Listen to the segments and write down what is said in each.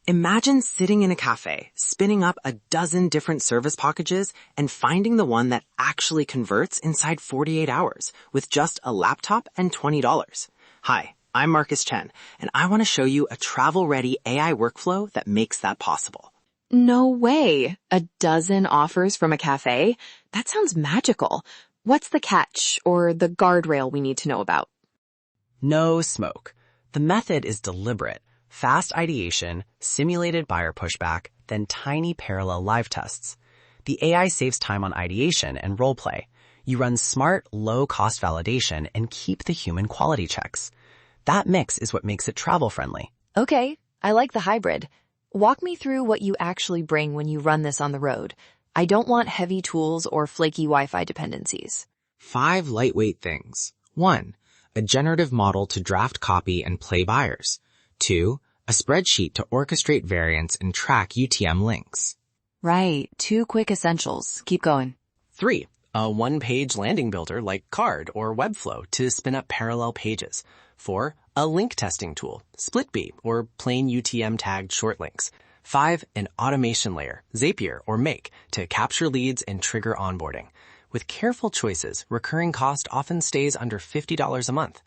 Imagine sitting in a cafe, spinning up a dozen different service packages, and finding the one that actually converts inside 48 hours with just a laptop and $20. Hi, I'm Marcus Chen, and I want to show you a travel-ready AI workflow that makes that possible. No way! A dozen offers from a cafe? That sounds magical. What's the catch or the guardrail we need to know about? No smoke. The method is deliberate. Fast ideation, simulated buyer pushback, then tiny parallel live tests. The AI saves time on ideation and role play. You run smart, low-cost validation and keep the human quality checks. That mix is what makes it travel-friendly. Okay, I like the hybrid. Walk me through what you actually bring when you run this on the road. I don't want heavy tools or flaky Wi-Fi dependencies. 5 lightweight things. 1. A generative model to draft copy and play buyers. 2. A spreadsheet to orchestrate variants and track UTM links. Right, 2 quick essentials. Keep going. 3. A one-page landing builder like Card or Webflow to spin up parallel pages. 4. A link testing tool, SplitBee or plain UTM tagged short links. 5. An automation layer, Zapier or Make, to capture leads and trigger onboarding. With careful choices, recurring cost often stays under $50 a month.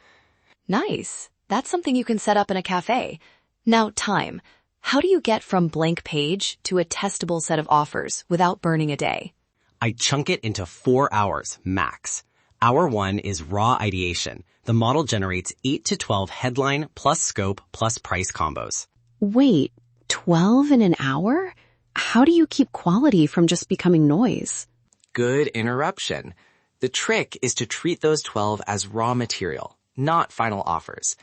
Nice. That's something you can set up in a cafe. Now, time. How do you get from blank page to a testable set of offers without burning a day? I chunk it into 4 hours, max. Hour 1 is raw ideation. The model generates 8 to 12 headline plus scope plus price combos. Wait, 12 in an hour? How do you keep quality from just becoming noise? Good interruption. The trick is to treat those 12 as raw material, not final offers.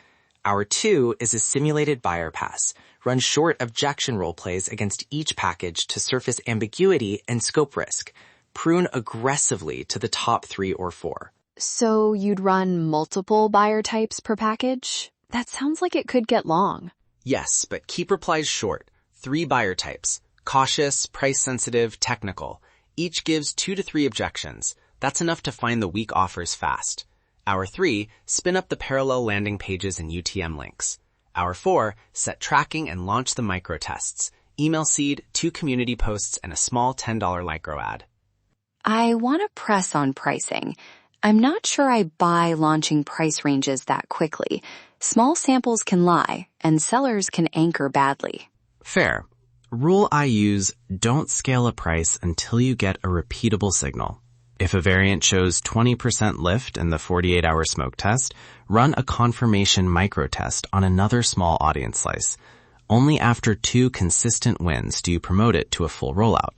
Hour 2 is a simulated buyer pass. Run short objection role plays against each package to surface ambiguity and scope risk. Prune aggressively to the top 3 or 4. So you'd run multiple buyer types per package? That sounds like it could get long. Yes, but keep replies short. 3 buyer types. Cautious, price-sensitive, technical. Each gives 2 to 3 objections. That's enough to find the weak offers fast. Hour 3, spin up the parallel landing pages and UTM links. Hour 4, set tracking and launch the micro tests. Email seed, 2 community posts, and a small $10 micro ad. I want to press on pricing. I'm not sure I buy launching price ranges that quickly. Small samples can lie, and sellers can anchor badly. Fair. Rule I use, don't scale a price until you get a repeatable signal. If a variant shows 20% lift in the 48-hour smoke test, run a confirmation micro test on another small audience slice. Only after 2 consistent wins do you promote it to a full rollout.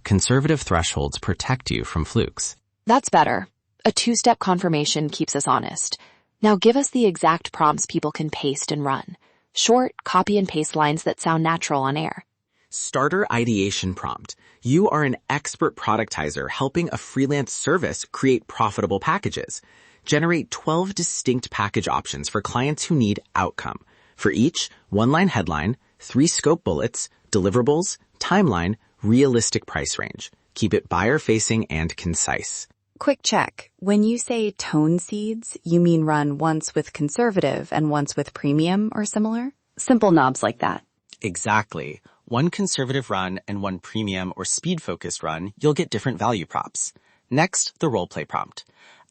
Conservative thresholds protect you from flukes. That's better. A 2-step confirmation keeps us honest. Now give us the exact prompts people can paste and run. Short, copy and paste lines that sound natural on air. Starter ideation prompt. You are an expert productizer helping a freelance service create profitable packages. Generate 12 distinct package options for clients who need outcome. For each, 1-line headline, 3 scope bullets, deliverables, timeline, realistic price range. Keep it buyer-facing and concise. Quick check. When you say tone seeds, you mean run once with conservative and once with premium or similar? Simple knobs like that. Exactly. 1 conservative run and 1 premium or speed-focused run, you'll get different value props. Next, the role-play prompt.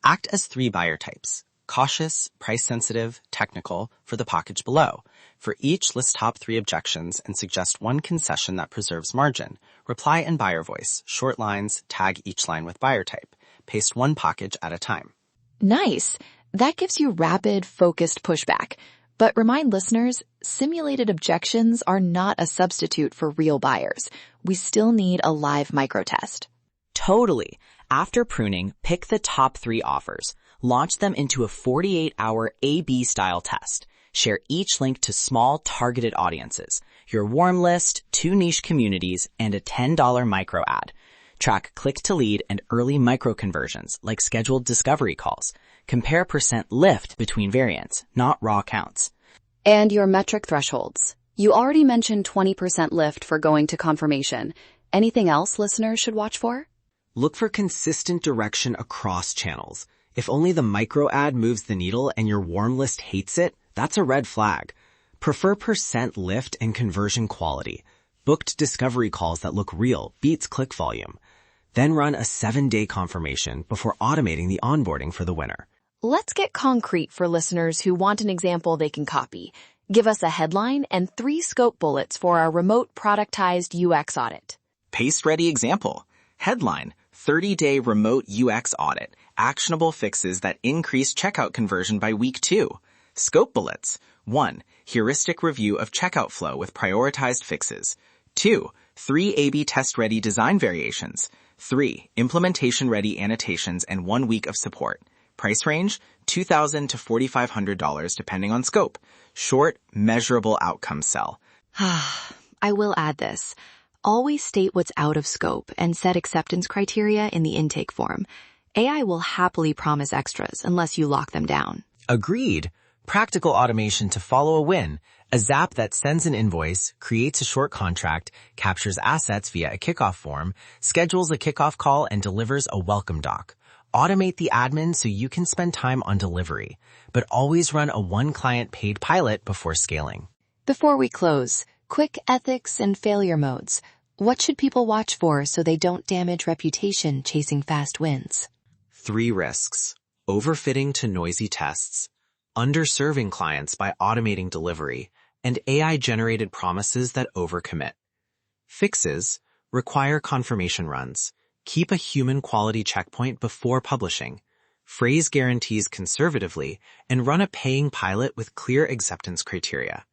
Act as 3 buyer types. Cautious, price-sensitive, technical for the package below. For each, list top 3 objections and suggest 1 concession that preserves margin. Reply in buyer voice, short lines, tag each line with buyer type. Paste 1 package at a time. Nice. That gives you rapid, focused pushback. But remind listeners, simulated objections are not a substitute for real buyers. We still need a live microtest. Totally. After pruning, pick the top 3 offers. Launch them into a 48-hour A/B style test. Share each link to small targeted audiences, your warm list, 2 niche communities, and a $10 micro ad. Track click-to-lead and early micro-conversions like scheduled discovery calls. Compare % lift between variants, not raw counts. And your metric thresholds. You already mentioned 20% lift for going to confirmation. Anything else listeners should watch for? Look for consistent direction across channels. If only the micro ad moves the needle and your warm list hates it, that's a red flag. Prefer percent lift and conversion quality. Booked discovery calls that look real beats click volume. Then run a 7-day confirmation before automating the onboarding for the winner. Let's get concrete for listeners who want an example they can copy. Give us a headline and 3 scope bullets for our remote productized UX audit. Paste-ready example. Headline, 30-day remote UX audit. Actionable fixes that increase checkout conversion by week 2. Scope bullets. 1. Heuristic review of checkout flow with prioritized fixes. 2. 3 A/B test-ready design variations. 3. Implementation-ready annotations and 1 week of support. Price range, $2,000 to $4,500 depending on scope. Short, measurable outcomes sell. I will add this. Always state what's out of scope and set acceptance criteria in the intake form. AI will happily promise extras unless you lock them down. Agreed. Practical automation to follow a win. A Zap that sends an invoice, creates a short contract, captures assets via a kickoff form, schedules a kickoff call, and delivers a welcome doc. Automate the admin so you can spend time on delivery, but always run a one-client paid pilot before scaling. Before we close, quick ethics and failure modes. What should people watch for so they don't damage reputation chasing fast wins? 3 risks. Overfitting to noisy tests, underserving clients by automating delivery, and AI-generated promises that overcommit. Fixes. Require confirmation runs. Keep a human quality checkpoint before publishing. Phrase guarantees conservatively and run a paying pilot with clear acceptance criteria.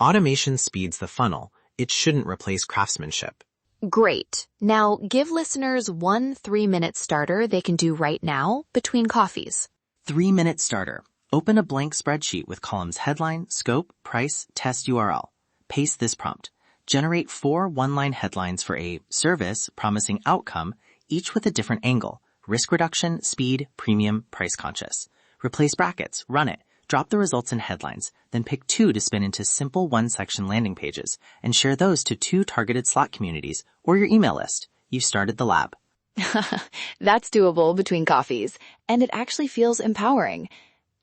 Automation speeds the funnel. It shouldn't replace craftsmanship. Great. Now give listeners one 3-minute starter they can do right now between coffees. 3-minute starter. Open a blank spreadsheet with columns headline, scope, price, test URL. Paste this prompt. Generate 4 one-line headlines for a service promising outcome, each with a different angle. Risk reduction, speed, premium, price conscious. Replace brackets, run it, drop the results in headlines, then pick 2 to spin into simple 1-section landing pages and share those to 2 targeted Slack communities or your email list. You've started the lab. That's doable between coffees, and it actually feels empowering.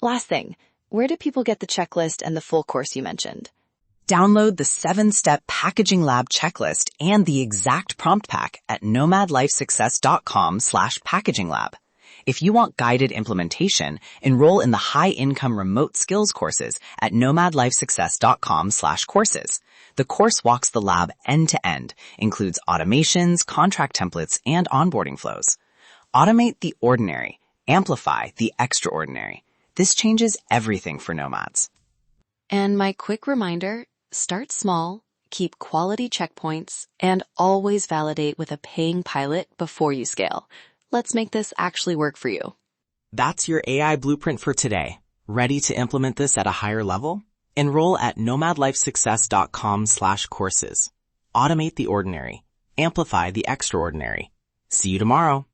Last thing, where do people get the checklist and the full course you mentioned? Download the 7-step packaging lab checklist and the exact prompt pack at nomadlifesuccess.com/packaginglab. If you want guided implementation, enroll in the high-income remote skills courses at nomadlifesuccess.com/courses. The course walks the lab end to end, includes automations, contract templates, and onboarding flows. Automate the ordinary, amplify the extraordinary. This changes everything for nomads. And my quick reminder, start small, keep quality checkpoints, and always validate with a paying pilot before you scale. Let's make this actually work for you. That's your AI blueprint for today. Ready to implement this at a higher level? Enroll at nomadlifesuccess.com/courses. Automate the ordinary. Amplify the extraordinary. See you tomorrow.